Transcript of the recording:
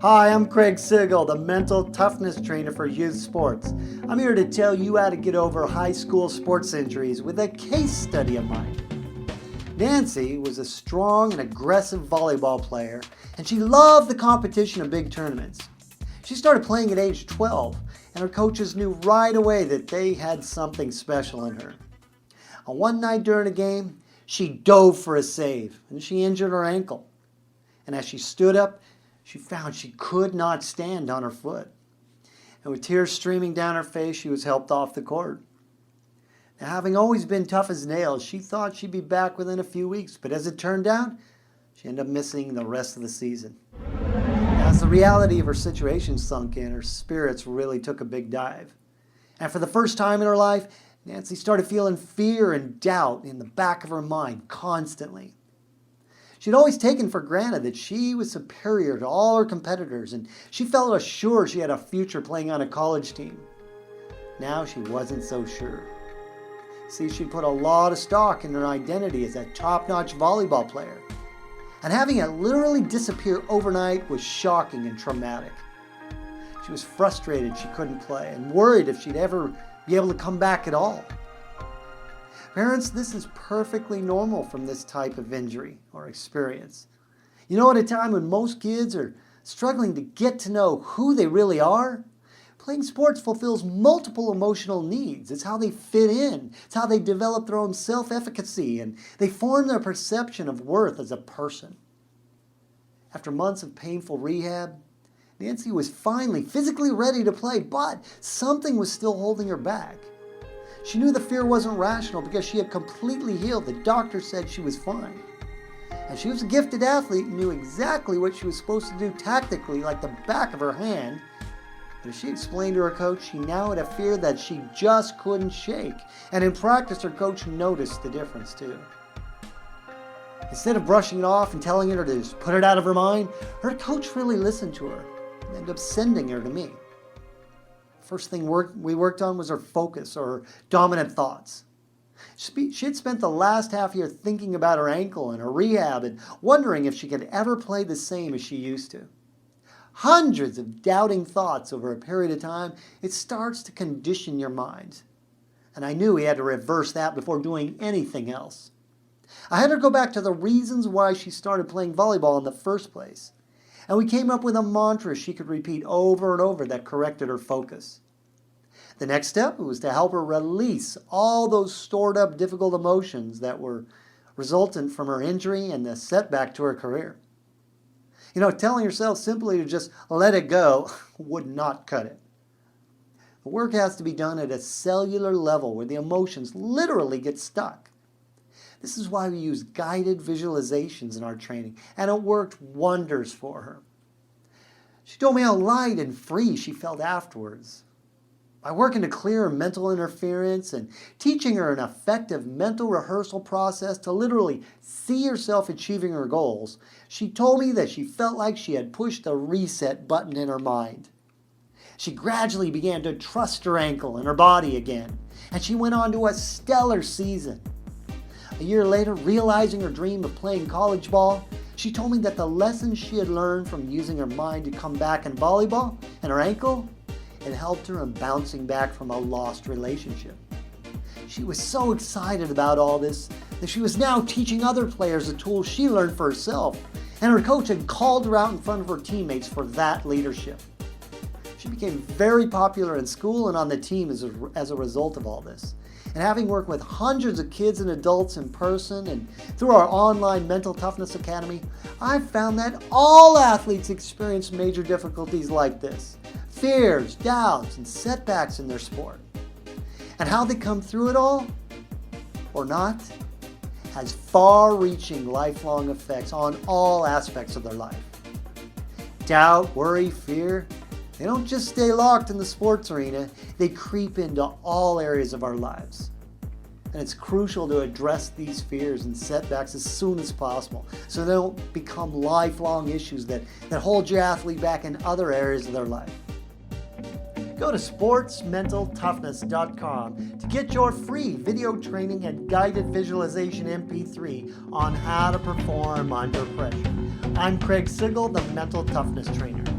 Hi, I'm Craig Sigel, the mental toughness trainer for youth sports. I'm here to tell you how to get over high school sports injuries with a case study of mine. Nancy was a strong and aggressive volleyball player, and she loved the competition of big tournaments. She started playing at age 12, and her coaches knew right away that they had something special in her. On one night during a game, she dove for a save, and she injured her ankle. And as she stood up, she found she could not stand on her foot. And with tears streaming down her face, she was helped off the court. Now, having always been tough as nails, she thought she'd be back within a few weeks, but as it turned out, she ended up missing the rest of the season. As the reality of her situation sunk in, her spirits really took a big dive. And for the first time in her life, Nancy started feeling fear and doubt in the back of her mind constantly. She'd always taken for granted that she was superior to all her competitors, and she felt assured she had a future playing on a college team. Now she wasn't so sure. See, she'd put a lot of stock in her identity as a top-notch volleyball player, and having it literally disappear overnight was shocking and traumatic. She was frustrated she couldn't play and worried if she'd ever be able to come back at all. Parents, this is perfectly normal from this type of injury or experience. You know, at a time when most kids are struggling to get to know who they really are, playing sports fulfills multiple emotional needs. It's how they fit in. It's how they develop their own self-efficacy, and they form their perception of worth as a person. After months of painful rehab, Nancy was finally physically ready to play, but something was still holding her back. She knew the fear wasn't rational because she had completely healed. The doctor said she was fine. And she was a gifted athlete and knew exactly what she was supposed to do tactically like the back of her hand. But as she explained to her coach, she now had a fear that she just couldn't shake. And in practice, her coach noticed the difference too. Instead of brushing it off and telling her to just put it out of her mind, her coach really listened to her and ended up sending her to me. First thing we worked on was her focus or her dominant thoughts. She had spent the last half year thinking about her ankle and her rehab and wondering if she could ever play the same as she used to. Hundreds of doubting thoughts over a period of time, it starts to condition your mind. And I knew we had to reverse that before doing anything else. I had her go back to the reasons why she started playing volleyball in the first place. And we came up with a mantra she could repeat over and over that corrected her focus. The next step was to help her release all those stored up difficult emotions that were resultant from her injury and the setback to her career. You know, telling yourself simply to just let it go would not cut it. The work has to be done at a cellular level where the emotions literally get stuck. This is why we use guided visualizations in our training, and it worked wonders for her. She told me how light and free she felt afterwards. By working to clear her mental interference and teaching her an effective mental rehearsal process to literally see herself achieving her goals, she told me that she felt like she had pushed the reset button in her mind. She gradually began to trust her ankle and her body again, and she went on to a stellar season. A year later, realizing her dream of playing college ball, she told me that the lessons she had learned from using her mind to come back in volleyball and her ankle had helped her in bouncing back from a lost relationship. She was so excited about all this that she was now teaching other players the tools she learned for herself, and her coach had called her out in front of her teammates for that leadership. She became very popular in school and on the team as a result of all this. And having worked with hundreds of kids and adults in person and through our online Mental Toughness Academy, I've found that all athletes experience major difficulties like this. Fears, doubts, and setbacks in their sport. And how they come through it all, or not, has far-reaching lifelong effects on all aspects of their life. Doubt, worry, fear, they don't just stay locked in the sports arena, they creep into all areas of our lives. And it's crucial to address these fears and setbacks as soon as possible so they don't become lifelong issues that hold your athlete back in other areas of their life. Go to sportsmentaltoughness.com to get your free video training and guided visualization MP3 on how to perform under pressure. I'm Craig Sigel, the Mental Toughness Trainer.